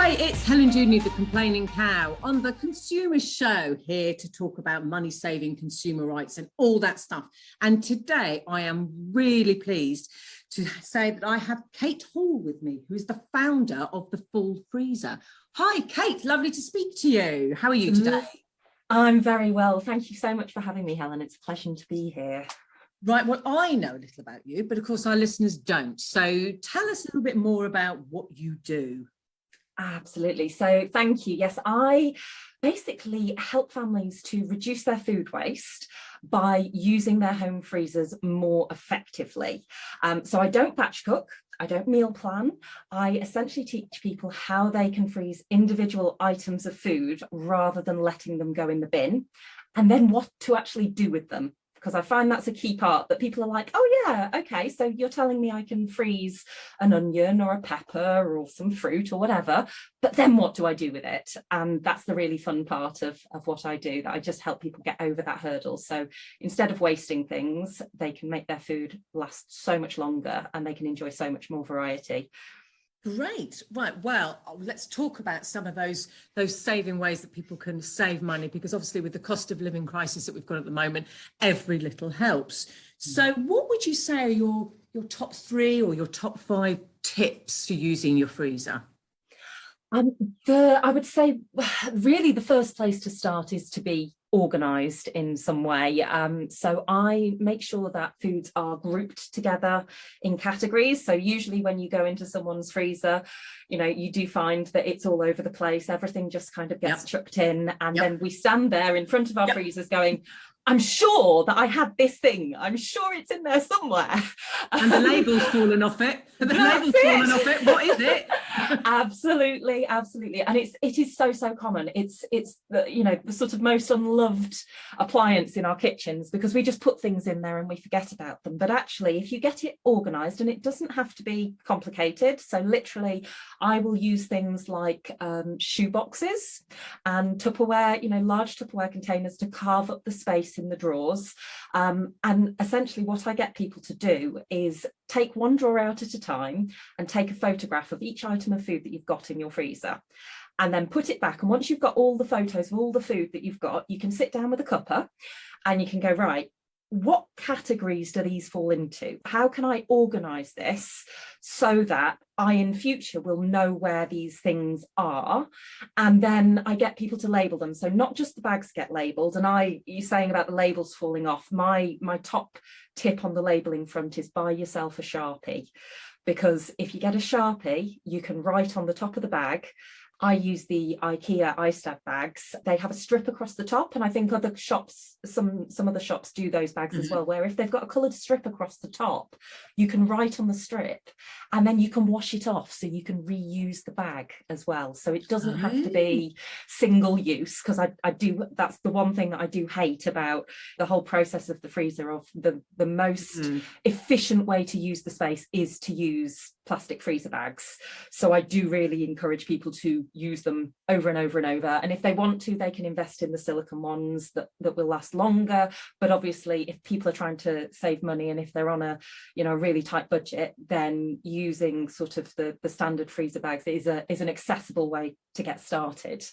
Hi, it's Helen Dewdney, the Complaining Cow, on the Consumer Show, here to talk about money-saving consumer rights and all that stuff. And today I am really pleased to say that I have Kate Hall with me, who is the founder of the Full Freezer. Hi, Kate, lovely to speak to you. How are you today? I'm very well. Thank you so much for having me, Helen. It's a pleasure to be here. Right, well, I know a little about you, but of course our listeners don't. So tell us a little bit more about what you do. Absolutely. So thank you. Yes, I basically help families to reduce their food waste by using their home freezers more effectively. So I don't batch cook. I don't meal plan. I essentially teach people how they can freeze individual items of food rather than letting them go in the bin, and then what to actually do with them. Because I find that's a key part, that people are like, oh yeah, okay, so you're telling me I can freeze an onion or a pepper or some fruit or whatever, but then what do I do with it? And that's the really fun part of what I do, that I just help people get over that hurdle. So instead of wasting things, they can make their food last so much longer and they can enjoy so much more variety. Great. Right. Well, let's talk about some of those saving ways that people can save money, because obviously with the cost of living crisis that we've got at the moment, every little helps. So what would you say are your top 3 or your top 5 tips for using your freezer? I would say really the first place to start is to be organised in some way. So I make sure that foods are grouped together in categories. So usually when you go into someone's freezer, you know, you do find that it's all over the place. Everything just kind of gets chucked in, and then we stand there in front of our freezers going, I'm sure that I had this thing. I'm sure it's in there somewhere. And the label's fallen off it. The label's fallen off it. What is it? Absolutely, absolutely. And it is so common. It's the, you know, the sort of most unloved appliance in our kitchens, because we just put things in there and we forget about them. But actually, if you get it organised, and it doesn't have to be complicated. So literally, I will use things like shoe boxes and Tupperware, you know, large Tupperware containers to carve up the space in the drawers. And essentially what I get people to do is take one drawer out at a time and take a photograph of each item of food that you've got in your freezer, and then put it back. And once you've got all the photos of all the food that you've got, you can sit down with a cuppa and you can go, right, what categories do these fall into? How can I organise this so that I in future will know where these things are? And then I get people to label them. So not just the bags get labelled. And you're saying about the labels falling off. My top tip on the labelling front is buy yourself a Sharpie, because if you get a Sharpie, you can write on the top of the bag. I use the IKEA iStab bags. They have a strip across the top, and I think other shops, some other shops do those bags as well, where if they've got a coloured strip across the top, you can write on the strip and then you can wash it off, so you can reuse the bag as well. So it doesn't have to be single use, because that's the one thing that I do hate about the whole process of the freezer. Of the most efficient way to use the space is to use plastic freezer bags. So I do really encourage people to use them over and over and over. And if they want to, they can invest in the silicone ones that will last longer. But obviously, if people are trying to save money, and if they're on a really tight budget, then using sort of the standard freezer bags is an accessible way to get started.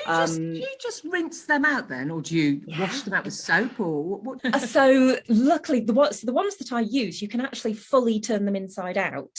Do you just rinse them out then, or do you wash them out with soap, or what? So luckily, the ones that I use, you can actually fully turn them inside out.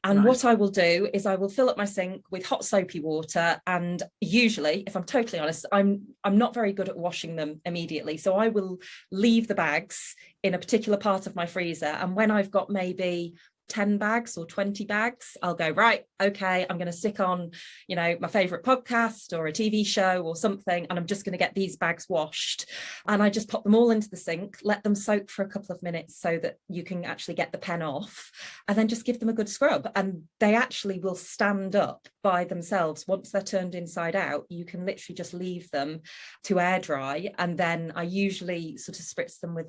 And what I will do is I will fill up my sink with hot soapy water, and usually, if I'm totally honest, I'm not very good at washing them immediately. So I will leave the bags in a particular part of my freezer, and when I've got maybe 10 bags or 20 bags, I'll go, right, okay, I'm going to stick on, my favorite podcast or a TV show or something, and I'm just going to get these bags washed. And I just pop them all into the sink, let them soak for a couple of minutes so that you can actually get the pen off, and then just give them a good scrub. And they actually will stand up by themselves. Once they're turned inside out, you can literally just leave them to air dry. And then I usually sort of spritz them with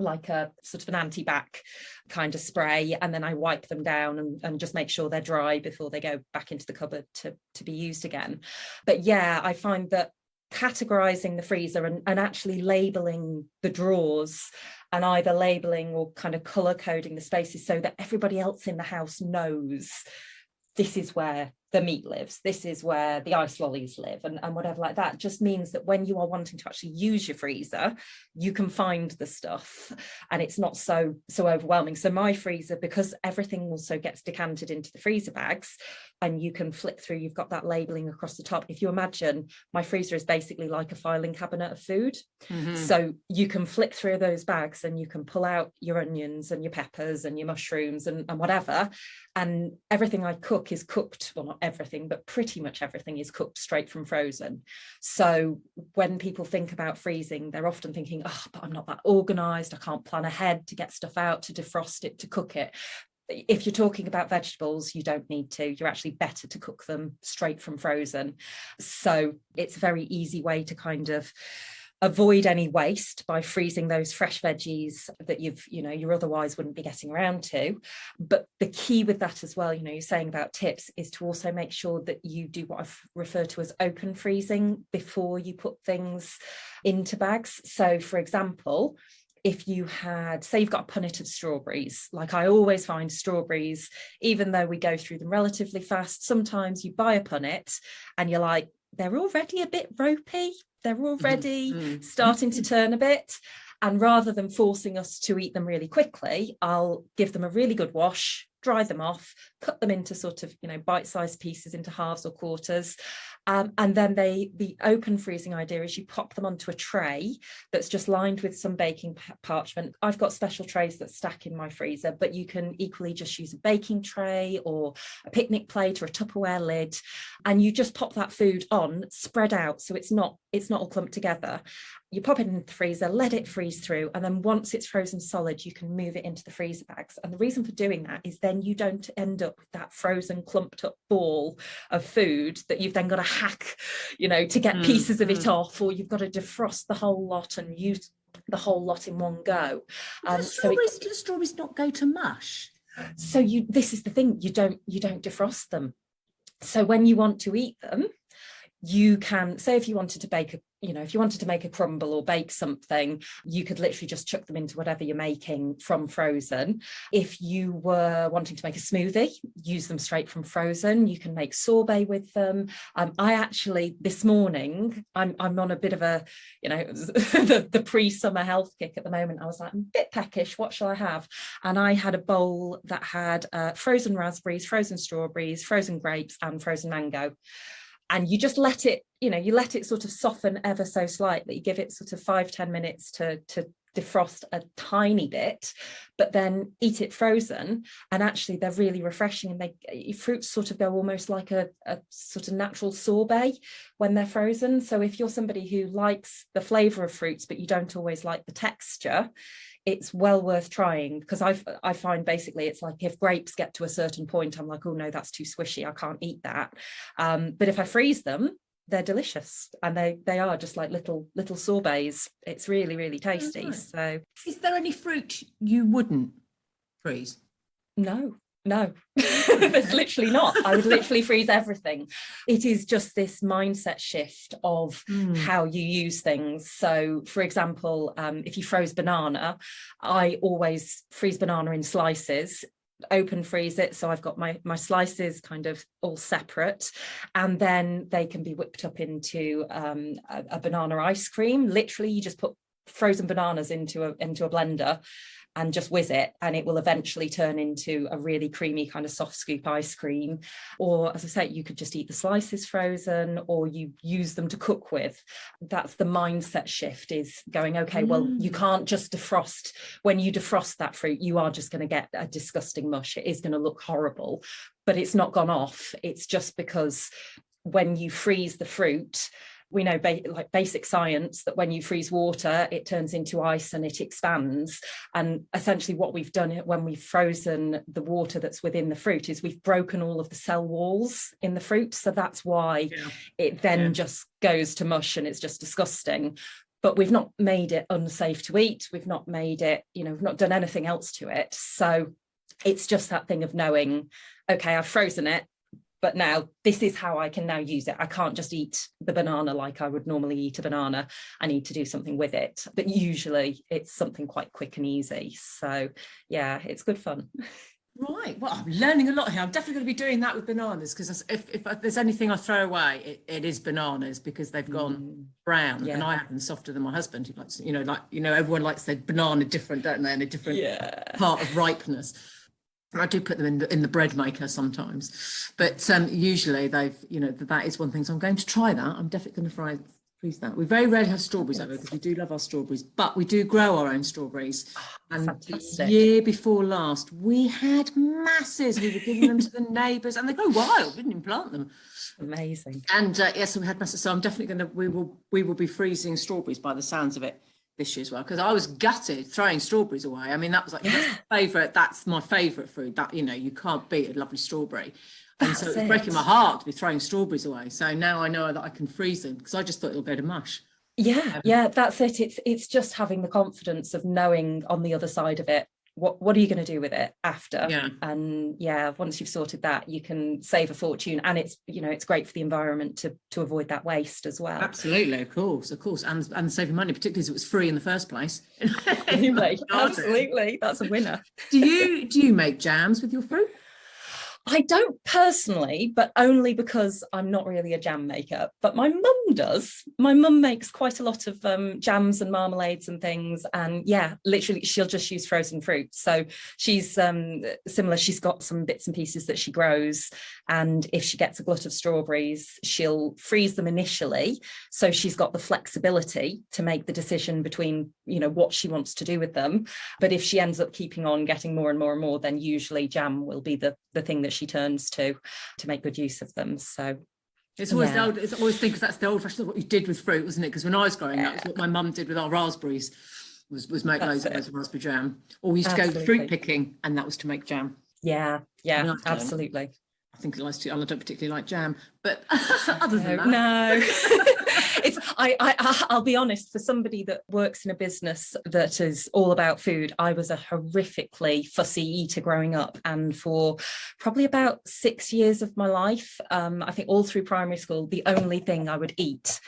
like a sort of an anti-bac kind of spray, and then I wipe them down and just make sure they're dry before they go back into the cupboard to be used again. But yeah, I find that categorizing the freezer and actually labeling the drawers, and either labeling or kind of color coding the spaces so that everybody else in the house knows this is where the meat lives, this is where the ice lollies live, and whatever like that. Just means that when you are wanting to actually use your freezer, you can find the stuff and it's not so overwhelming. So my freezer, because everything also gets decanted into the freezer bags and you can flick through, you've got that labeling across the top. If you imagine, my freezer is basically like a filing cabinet of food. So you can flick through those bags and you can pull out your onions and your peppers and your mushrooms and whatever, and everything I cook is cooked, well, not everything, but pretty much everything is cooked straight from frozen. So when people think about freezing, they're often thinking, oh, but I'm not that organized, I can't plan ahead to get stuff out, to defrost it, to cook it. If you're talking about vegetables, you don't need to. You're actually better to cook them straight from frozen. So it's a very easy way to kind of avoid any waste by freezing those fresh veggies that you otherwise wouldn't be getting around to. But the key with that as well, you're saying about tips, is to also make sure that you do what I've referred to as open freezing before you put things into bags. So for example, if you had, say you've got a punnet of strawberries, like I always find strawberries, even though we go through them relatively fast, sometimes you buy a punnet and you're like, they're already a bit ropey, they're already starting to turn a bit. And rather than forcing us to eat them really quickly, I'll give them a really good wash, dry them off, cut them into sort of, bite-sized pieces, into halves or quarters. And then the open freezing idea is you pop them onto a tray that's just lined with some baking parchment. I've got special trays that stack in my freezer, but you can equally just use a baking tray or a picnic plate or a Tupperware lid, and you just pop that food on, spread out, so it's not all clumped together. You pop it in the freezer, let it freeze through, and then once it's frozen solid, you can move it into the freezer bags. And the reason for doing that is then you don't end up with that frozen clumped up ball of food that you've then got to hack, to get pieces of it off, or you've got to defrost the whole lot and use the whole lot in one go. Do the strawberries not go to mush? So this is the thing, you don't defrost them. So when you want to eat them, you can, say if you wanted to bake if you wanted to make a crumble or bake something, you could literally just chuck them into whatever you're making from frozen. If you were wanting to make a smoothie, use them straight from frozen. You can make sorbet with them. I actually, this morning, I'm on a bit of a, the pre-summer health kick at the moment. I was like, I'm a bit peckish, what shall I have? And I had a bowl that had frozen raspberries, frozen strawberries, frozen grapes and frozen mango. And you just let it, you let it sort of soften ever so slightly, give it sort of 5-10 minutes to defrost a tiny bit, but then eat it frozen. And actually they're really refreshing, and fruits sort of go almost like a sort of natural sorbet when they're frozen. So if you're somebody who likes the flavour of fruits, but you don't always like the texture, it's well worth trying, because I find basically it's like if grapes get to a certain point, I'm like, oh no, that's too squishy, I can't eat that. But if I freeze them, they're delicious, and they are just like little sorbets. It's really, really tasty. Right. So is there any fruit you wouldn't freeze? No, there's literally not. I would literally freeze everything. It is just this mindset shift of how you use things. So for example, if you froze banana, I always freeze banana in slices, open freeze it, so I've got my slices kind of all separate, and then they can be whipped up into a banana ice cream. Literally, you just put frozen bananas into a blender and just whiz it, and it will eventually turn into a really creamy kind of soft scoop ice cream. Or as I say, you could just eat the slices frozen, or you use them to cook with. That's the mindset shift, is going, okay, well, you can't just defrost. When you defrost that fruit, you are just going to get a disgusting mush. It is going to look horrible, but it's not gone off. It's just because when you freeze the fruit, we know like basic science that when you freeze water, it turns into ice and it expands. And essentially what we've done when we've frozen the water that's within the fruit is we've broken all of the cell walls in the fruit. So that's why it then just goes to mush, and it's just disgusting. But we've not made it unsafe to eat. We've not made it, we've not done anything else to it. So it's just that thing of knowing, okay, I've frozen it, but now this is how I can now use it. I can't just eat the banana like I would normally eat a banana. I need to do something with it. But usually it's something quite quick and easy. So yeah, it's good fun. Right. Well, I'm learning a lot here. I'm definitely going to be doing that with bananas, because if there's anything I throw away, it is bananas, because they've gone brown, and Yeah. I have them softer than my husband, who likes, everyone likes their banana different, don't they? And a different part of ripeness. And I do put them in the bread maker sometimes, but usually that is one thing. So I'm going to try that. I'm definitely going to freeze that. We very rarely have strawberries over, because we do love our strawberries, but we do grow our own strawberries. And Fantastic. the year before last, we had masses. We were giving them to the neighbours, and they go wild. We didn't even plant them. Amazing. And yes, we had masses. So I'm definitely going to. We will be freezing strawberries by the sounds of it this year as well, because I was gutted throwing strawberries away. I mean, that was like that's my favourite food. That, you can't beat a lovely strawberry. And so it was breaking my heart to be throwing strawberries away. So now I know that I can freeze them, because I just thought it'll go to mush. Yeah, that's it. It's just having the confidence of knowing on the other side of it, what are you going to do with it after? Yeah. And once you've sorted that, you can save a fortune, and it's great for the environment to avoid that waste as well. Absolutely, of course, and saving money, particularly as it was free in the first place. Absolutely, that's a winner. Do you make jams with your fruit? I don't personally, but only because I'm not really a jam maker, but my mum does. My mum makes quite a lot of jams and marmalades and things. And literally she'll just use frozen fruit. So she's similar. She's got some bits and pieces that she grows. And if she gets a glut of strawberries, she'll freeze them initially. So she's got the flexibility to make the decision between, what she wants to do with them. But if she ends up keeping on getting more and more and more, then usually jam will be the thing that she turns to make good use of them. So it's always because that's the old fashioned, what you did with fruit, wasn't it? Because when I was growing up, it's what my mum did with our raspberries, was make loads of raspberry jam. Or we used to go fruit picking, and that was to make jam. Yeah, absolutely. I think I don't particularly like jam, but other than that, no. I'll be honest, for somebody that works in a business that is all about food, I was a horrifically fussy eater growing up, and for probably about 6 years of my life, I think all through primary school, the only thing I would eat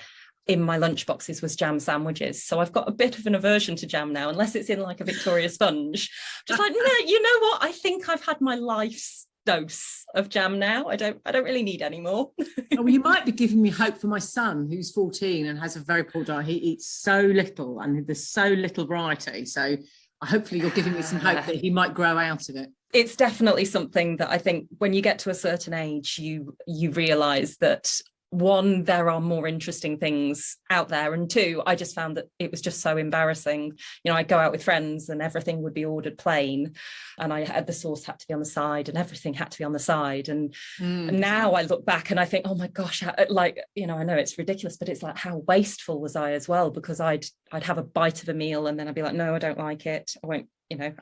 in my lunch boxes was jam sandwiches. So I've got a bit of an aversion to jam now, unless it's in like a Victoria sponge. Just like, no, you know what? I think I've had my life's dose of jam now. I don't really need any more. Well, you might be giving me hope for my son, who's 14 and has a very poor diet. He eats so little, and there's so little variety. So hopefully you're giving me some hope that he might grow out of it. It's definitely something that I think when you get to a certain age, you realise that, one, there are more interesting things out there, and two, I just found that it was just so embarrassing. I'd go out with friends and everything would be ordered plain, and the sauce had to be on the side, and everything had to be on the side. And now I look back and I think, oh my gosh, I know it's ridiculous, but it's like, how wasteful was I as well? Because I'd have a bite of a meal and then I'd be like, no, I don't like it. I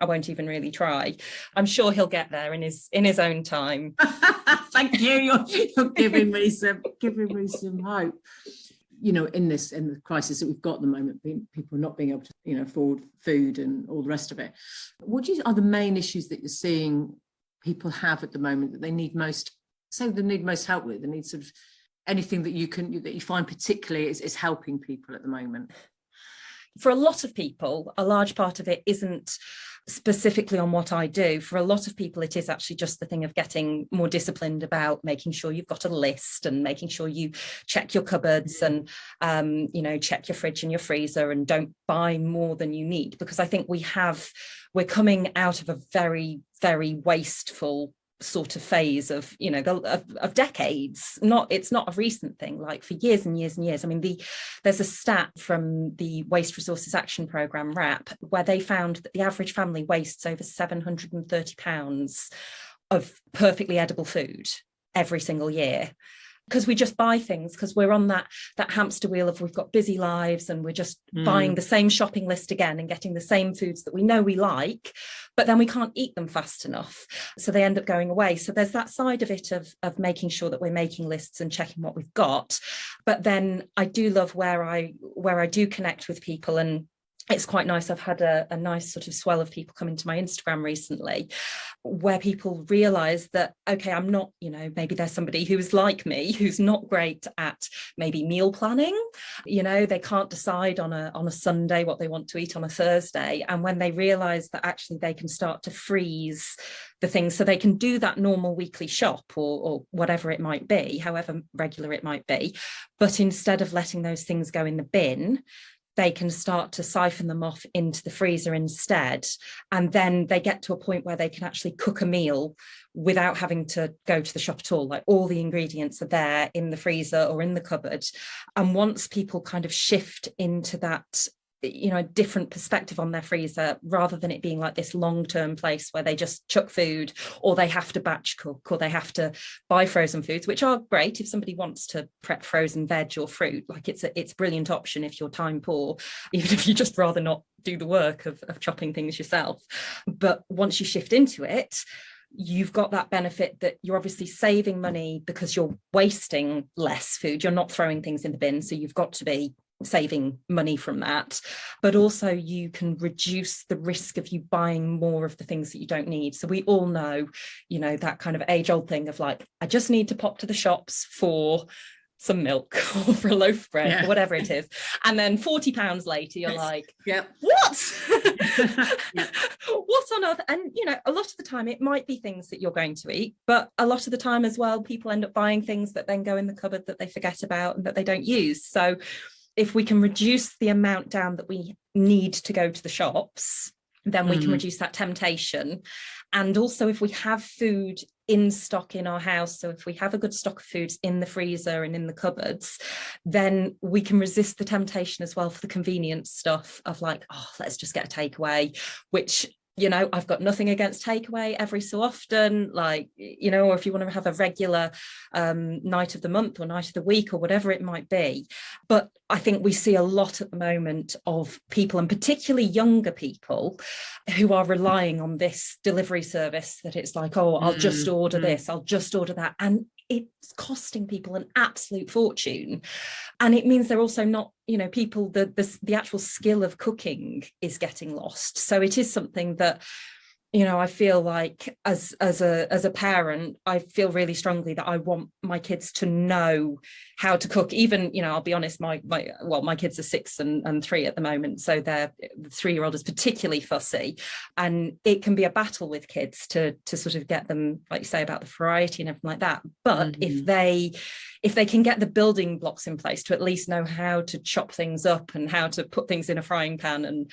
won't even really try. I'm sure he'll get there in his own time. Thank you. You're giving me some hope. In the crisis that we've got at the moment, people not being able to, afford food and all the rest of it. What are the main issues that you're seeing people have at the moment that they need most? Say they need most help with. They need sort of anything that you find particularly is helping people at the moment. For a lot of people, a large part of it isn't specifically on what I do. For a lot of people, it is actually just the thing of getting more disciplined about making sure you've got a list and making sure you check your cupboards and, check your fridge and your freezer and don't buy more than you need. Because I think we're coming out of a very, very wasteful sort of phase of decades. It's not a recent thing, like for years and years and years. I mean, there's a stat from the Waste Resources Action Programme, WRAP, where they found that the average family wastes over £730 of perfectly edible food every single year. Because we just buy things because we're on that hamster wheel of, we've got busy lives and we're just buying the same shopping list again and getting the same foods that we know we like, but then we can't eat them fast enough. So they end up going away. So there's that side of it of making sure that we're making lists and checking what we've got. But then I do love where I do connect with people, and it's quite nice. I've had a nice sort of swell of people come into my Instagram recently where people realize that, okay, I'm not, maybe there's somebody who's like me, who's not great at maybe meal planning. They can't decide on a Sunday what they want to eat on a Thursday. And when they realize that actually they can start to freeze the things, so they can do that normal weekly shop or whatever it might be, however regular it might be. But instead of letting those things go in the bin, they can start to siphon them off into the freezer instead. And then they get to a point where they can actually cook a meal without having to go to the shop at all. Like, all the ingredients are there in the freezer or in the cupboard. And once people kind of shift into that, a different perspective on their freezer, rather than it being like this long-term place where they just chuck food, or they have to batch cook, or they have to buy frozen foods, which are great if somebody wants to prep frozen veg or fruit. Like, it's a brilliant option if you're time poor, even if you just rather not do the work of chopping things yourself. But once you shift into it, you've got that benefit that you're obviously saving money because you're wasting less food. You're not throwing things in the bin, so you've got to be saving money from that. But also you can reduce the risk of you buying more of the things that you don't need. So we all know, that kind of age-old thing of like, I just need to pop to the shops for some milk or for a loaf of bread or whatever it is, and then £40 later you're like, what? What on earth? And a lot of the time it might be things that you're going to eat, but a lot of the time as well, people end up buying things that then go in the cupboard that they forget about and that they don't use. So if we can reduce the amount down that we need to go to the shops, then we can reduce that temptation. And also, if we have food in stock in our house, so if we have a good stock of foods in the freezer and in the cupboards, then we can resist the temptation as well for the convenience stuff of like, oh, let's just get a takeaway, which I've got nothing against takeaway every so often, like, or if you want to have a regular night of the month or night of the week or whatever it might be. But I think we see a lot at the moment of people, and particularly younger people, who are relying on this delivery service, that it's like, oh, I'll just order this, I'll just order that. And it's costing people an absolute fortune. And it means they're also not, people, the actual skill of cooking is getting lost. So it is something that, I feel like as a parent, I feel really strongly that I want my kids to know how to cook. Even, I'll be honest, my kids are 6 and 3 at the moment, so the 3-year-old is particularly fussy, and it can be a battle with kids to sort of get them, like you say, about the variety and everything like that. But if they can get the building blocks in place to at least know how to chop things up and how to put things in a frying pan, and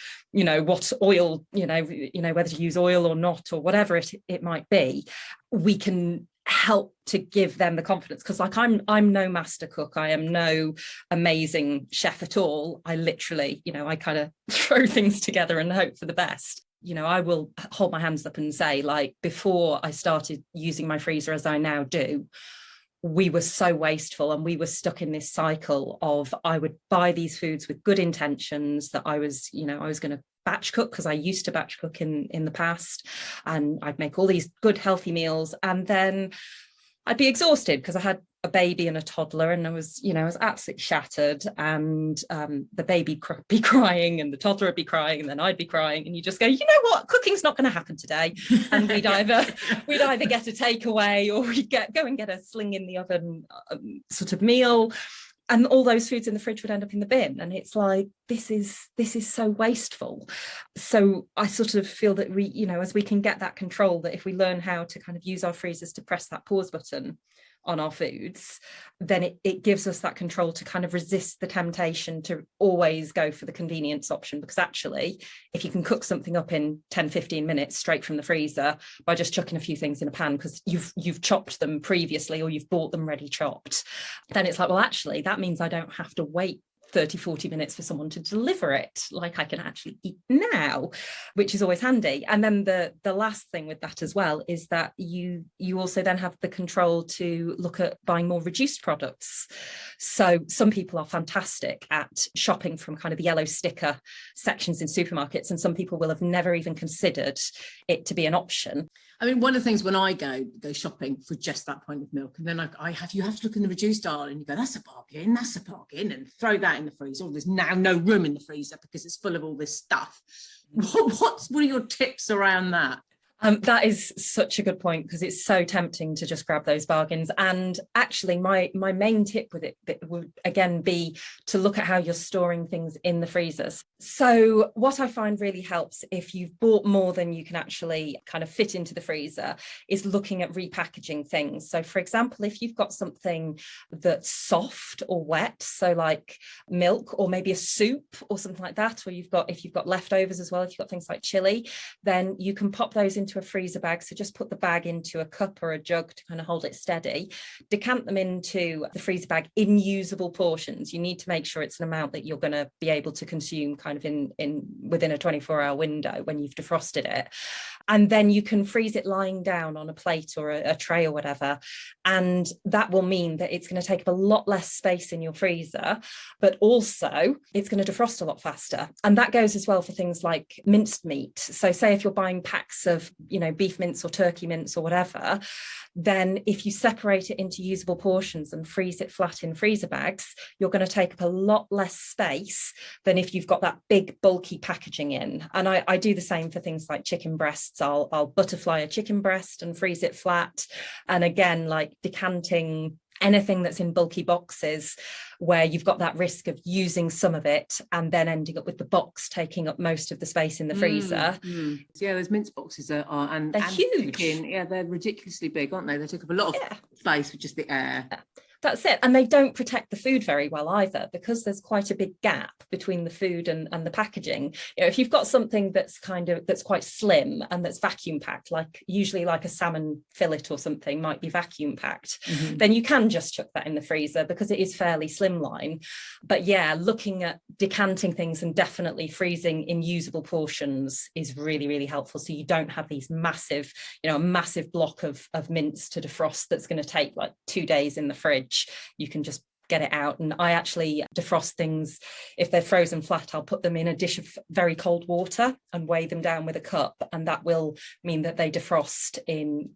what oil, whether to use oil or not, or whatever it might be, we can help to give them the confidence. Because like, I'm no master cook, I am no amazing chef at all. I literally, I kind of throw things together and hope for the best. I will hold my hands up and say, like, before I started using my freezer as I now do, we were so wasteful, and we were stuck in this cycle of, I would buy these foods with good intentions that I was going to batch cook, because I used to batch cook in the past, and I'd make all these good healthy meals, and then I'd be exhausted because I had a baby and a toddler, and I was absolutely shattered, and the baby would be crying and the toddler would be crying and then I'd be crying, and you just go, you know what, cooking's not going to happen today. And we'd either get a takeaway, or we'd go and get a sling in the oven sort of meal, and all those foods in the fridge would end up in the bin. And it's like, this is so wasteful. So I sort of feel that we, as we can get that control, that if we learn how to kind of use our freezers to press that pause button on our foods, then it gives us that control to kind of resist the temptation to always go for the convenience option. Because actually, if you can cook something up in 10-15 minutes straight from the freezer by just chucking a few things in a pan because you've chopped them previously, or you've bought them ready chopped, then it's like, well, actually that means I don't have to wait 30-40 minutes for someone to deliver it. Like, I can actually eat now, which is always handy. And then the last thing with that as well is that you also then have the control to look at buying more reduced products. So some people are fantastic at shopping from kind of the yellow sticker sections in supermarkets, and some people will have never even considered it to be an option. I mean, one of the things when I go shopping for just that pint of milk, and then you have to look in the reduced aisle and you go, that's a bargain, and throw that in the freezer. There's now no room in the freezer because it's full of all this stuff. What are your tips around that? That is such a good point, because it's so tempting to just grab those bargains. And actually, my main tip with it would again be to look at how you're storing things in the freezers. So what I find really helps if you've bought more than you can actually kind of fit into the freezer is looking at repackaging things. So for example, if you've got something that's soft or wet, so like milk or maybe a soup or something like that, or if you've got leftovers as well, if you've got things like chili, then you can pop those into a freezer bag. So just put the bag into a cup or a jug to kind of hold it steady, decant them into the freezer bag in usable portions. You need to make sure it's an amount that you're going to be able to consume kind of in within a 24-hour window when you've defrosted it. And then you can freeze it lying down on a plate or a tray or whatever. And that will mean that it's going to take up a lot less space in your freezer, but also it's going to defrost a lot faster. And that goes as well for things like minced meat. So say if you're buying packs of, beef mince or turkey mince or whatever, then if you separate it into usable portions and freeze it flat in freezer bags, you're going to take up a lot less space than if you've got that big bulky packaging in. And I do the same for things like chicken breasts. I'll butterfly a chicken breast and freeze it flat. And again, like decanting anything that's in bulky boxes where you've got that risk of using some of it and then ending up with the box taking up most of the space in the freezer. Yeah, those mince boxes are and they're huge. Yeah, they're ridiculously big, aren't they? They take up a lot of space with just the air. That's it. And they don't protect the food very well either, because there's quite a big gap between the food and the packaging. If you've got something that's quite slim and that's vacuum packed, like usually like a salmon fillet or something might be vacuum packed, then you can just chuck that in the freezer because it is fairly slimline. But yeah, looking at decanting things and definitely freezing in usable portions is really, really helpful. So you don't have these massive, a massive block of mince to defrost that's going to take like 2 days in the fridge. You can just get it out. And I actually defrost things. If they're frozen flat, I'll put them in a dish of very cold water and weigh them down with a cup, and that will mean that they defrost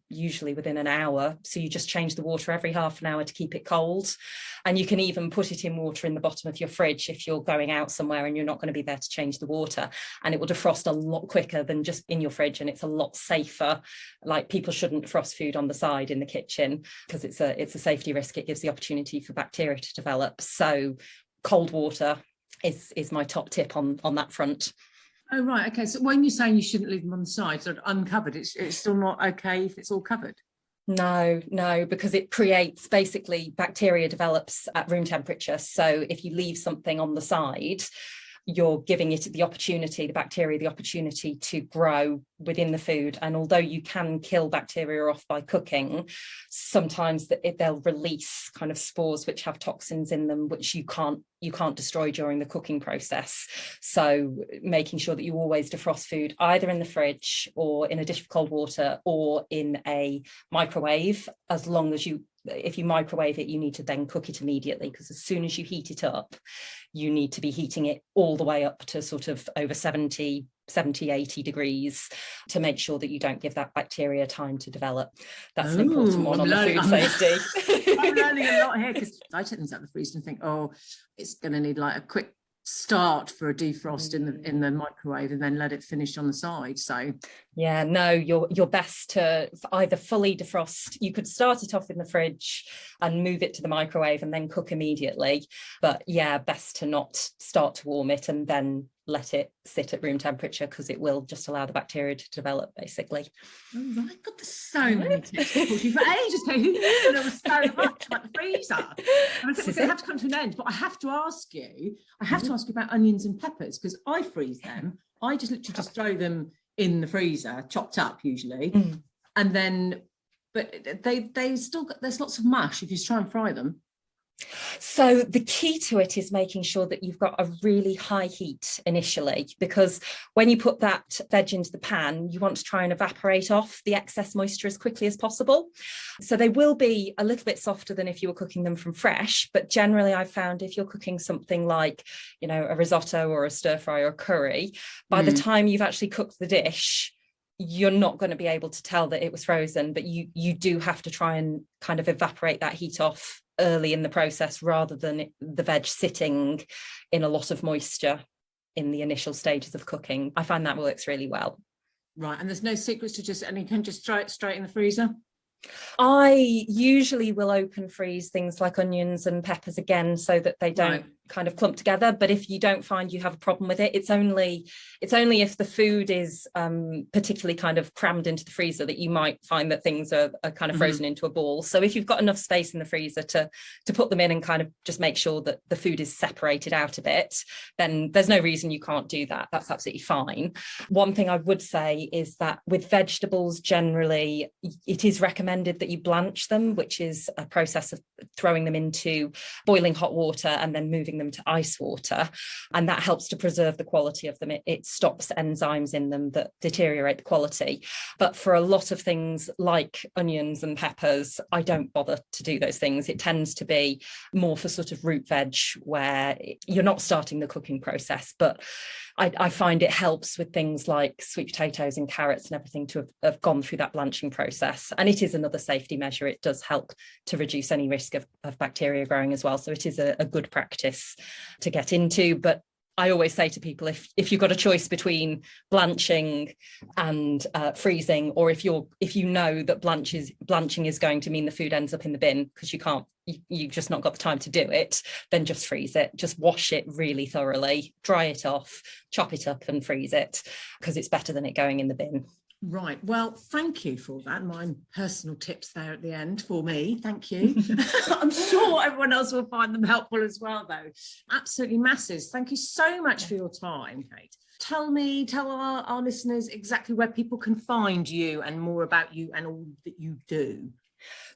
usually within an hour. So you just change the water every half an hour to keep it cold. And you can even put it in water in the bottom of your fridge if you're going out somewhere and you're not going to be there to change the water, and it will defrost a lot quicker than just in your fridge, and it's a lot safer. Like, people shouldn't defrost food on the side in the kitchen because it's a safety risk. It gives the opportunity for bacteria to develop. So cold water is my top tip on that front. Oh, right. Okay. So when you're saying you shouldn't leave them on the side, sort of uncovered, it's still not okay if it's all covered? No, because it creates, basically, bacteria develops at room temperature. So if you leave something on the side, you're giving it the bacteria the opportunity to grow within the food. And although you can kill bacteria off by cooking, sometimes they'll release kind of spores which have toxins in them, which you can't destroy during the cooking process. So making sure that you always defrost food either in the fridge or in a dish of cold water or in a microwave, as long as if you microwave it, you need to then cook it immediately, because as soon as you heat it up, you need to be heating it all the way up to sort of over 70, 80 degrees to make sure that you don't give that bacteria time to develop. That's an important one on the food safety. I'm learning a lot here, because I take things out of the freezer and think, it's going to need like a quick start for a defrost in the microwave and then let it finish on the side. So yeah, no, you're best to either fully defrost. You could start it off in the fridge and move it to the microwave and then cook immediately, but yeah, best to not start to warm it and then let it sit at room temperature, because it will just allow the bacteria to develop, basically. Oh, right. God, there's so many tips for ages ago. Who knew there was so much about the freezer? I think we're going to have to come to an end, but I have to ask you about onions and peppers, because I freeze them. I just literally just throw them in the freezer, chopped up usually, and then, but they still got, there's lots of mush if you try and fry them. So the key to it is making sure that you've got a really high heat initially, because when you put that veg into the pan, you want to try and evaporate off the excess moisture as quickly as possible. So they will be a little bit softer than if you were cooking them from fresh, but generally I've found if you're cooking something like, you know, a risotto or a stir fry or curry, by the time you've actually cooked the dish, you're not going to be able to tell that it was frozen, but you do have to try and kind of evaporate that heat off early in the process rather than the veg sitting in a lot of moisture in the initial stages of cooking. I find that works really well. Right, and there's no secrets to just, and you can just throw it straight in the freezer? I usually will open freeze things like onions and peppers again so that they don't kind of clump together. But if you don't find you have a problem with it, it's only if the food is particularly kind of crammed into the freezer that you might find that things are kind of frozen into a ball. So if you've got enough space in the freezer to put them in and kind of just make sure that the food is separated out a bit, then there's no reason you can't do that. That's absolutely fine. One thing I would say is that with vegetables, generally, it is recommended that you blanch them, which is a process of throwing them into boiling hot water and then moving them to ice water, and that helps to preserve the quality of them. It stops enzymes in them that deteriorate the quality. But for a lot of things like onions and peppers, I don't bother to do those things. It tends to be more for sort of root veg where you're not starting the cooking process, but I find it helps with things like sweet potatoes and carrots and everything to have gone through that blanching process. And it is another safety measure. It does help to reduce any risk of bacteria growing as well. So it is a good practice to get into. But I always say to people, if you've got a choice between blanching and freezing, or if you know that blanching is going to mean the food ends up in the bin because you've just not got the time to do it, then just freeze it. Just wash it really thoroughly, dry it off, chop it up and freeze it, because it's better than it going in the bin. Right. Well, thank you for that. My personal tips there at the end for me. Thank you. I'm sure everyone else will find them helpful as well, though. Absolutely massive. Thank you so much for your time, Kate. Tell our listeners exactly where people can find you and more about you and all that you do.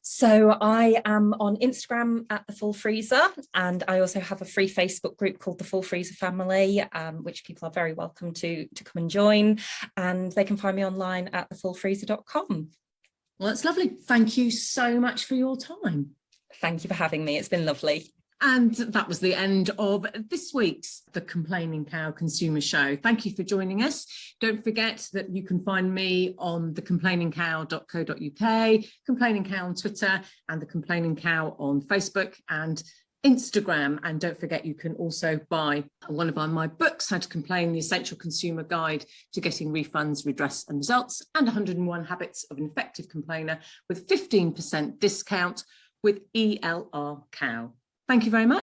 So I am on Instagram at The Full Freezer, and I also have a free Facebook group called The Full Freezer Family, which people are very welcome to come and join, and they can find me online at thefullfreezer.com. Well, that's lovely. Thank you so much for your time. Thank you for having me. It's been lovely. And that was the end of this week's The Complaining Cow Consumer Show. Thank you for joining us. Don't forget that you can find me on thecomplainingcow.co.uk, Complaining Cow on Twitter, and The Complaining Cow on Facebook and Instagram. And don't forget, you can also buy one of my books, How to Complain, The Essential Consumer Guide to Getting Refunds, Redress and Results, and 101 Habits of an Effective Complainer with 15% discount with ELR Cow. Thank you very much.